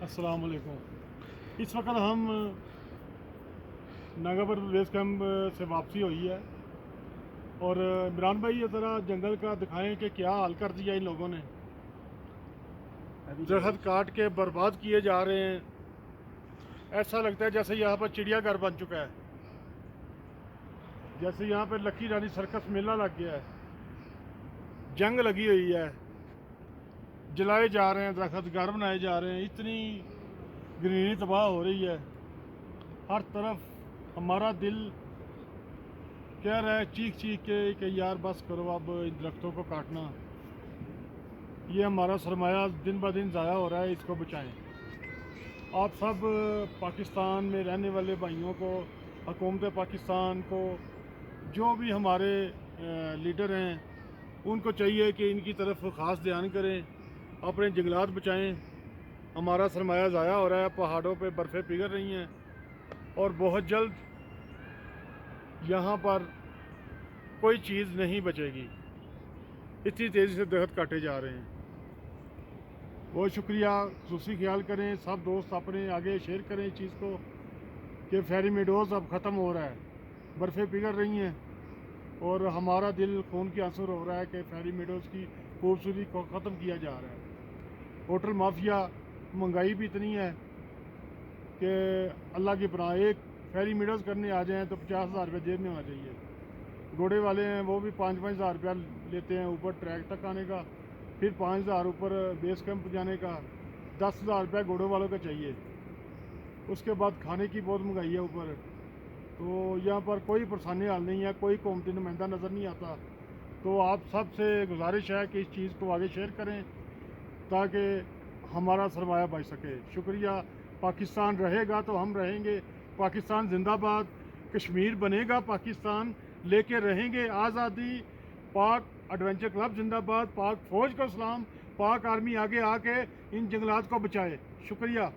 अस्सलाम वालेकुम। इस वक्त हम नागापुर बेस कैंप से वापसी हुई है और इमरान भाई ये ज़रा जंगल का दिखाएं कि क्या हाल कर दिया इन लोगों ने। दरख्त काट के बर्बाद किए जा रहे हैं। ऐसा लगता है जैसे यहाँ पर चिड़ियाघर बन चुका है, जैसे यहाँ पर लक्की रानी सर्कस मेला लग गया है। जंग लगी हुई है, जलाए जा रहे हैं, दरख्त घर बनाए जा रहे हैं। इतनी ग्रीनरी तबाह हो रही है हर तरफ। हमारा दिल कह रहा है चीख चीख के कि यार बस करो अब इन दरख्तों को काटना। ये हमारा सरमाया दिन ब दिन ज़ाया हो रहा है, इसको बचाएं। आप सब पाकिस्तान में रहने वाले भाइयों को, हुकूमत पाकिस्तान को, जो भी हमारे लीडर हैं, उनको चाहिए कि इनकी तरफ ख़ास ध्यान करें, अपने जंगलात बचाएं। हमारा सरमाया ज़ाया हो रहा है, पहाड़ों पे बर्फ़ें पिघल रही हैं और बहुत जल्द यहाँ पर कोई चीज़ नहीं बचेगी। इतनी तेज़ी से दरख्त काटे जा रहे हैं। बहुत शुक्रिया। खुसूसी ख्याल करें, सब दोस्त अपने आगे शेयर करें इस चीज़ को कि फेरी मेडोज़ अब ख़त्म हो रहा है, बर्फ़ें पिघल रही हैं और हमारा दिल खून के आंसू हो रहा है कि फेरी मेडोज़ की खूबसूरती को ख़त्म किया जा रहा है। होटल माफिया, महंगाई भी इतनी है कि अल्लाह की पनाह। एक फेरी मेडोज़ करने आ जाएँ तो 50,000 रुपये जेब में होना चाहिए। घोड़े वाले हैं वो भी 5-5 हज़ार रुपया लेते हैं ऊपर ट्रैक तक आने का, फिर 5,000 ऊपर बेस कैंप जाने का, 10,000 रुपया घोड़ों वालों का चाहिए। उसके बाद खाने की बहुत महंगाई है ऊपर। तो यहाँ पर कोई परेशानी हाल नहीं है, कोई कौमती नुमाइंदा नज़र नहीं आता। तो आप सब से गुजारिश है कि इस चीज़ को आगे शेयर करें ताकि हमारा सरमाया बच सके। शुक्रिया। पाकिस्तान रहेगा तो हम रहेंगे। पाकिस्तान जिंदाबाद। कश्मीर बनेगा पाकिस्तान, लेके रहेंगे आज़ादी। पाक एडवेंचर क्लब जिंदाबाद। पाक फ़ौज को सलाम। पाक आर्मी आगे आके इन जंगलात को बचाए। शुक्रिया।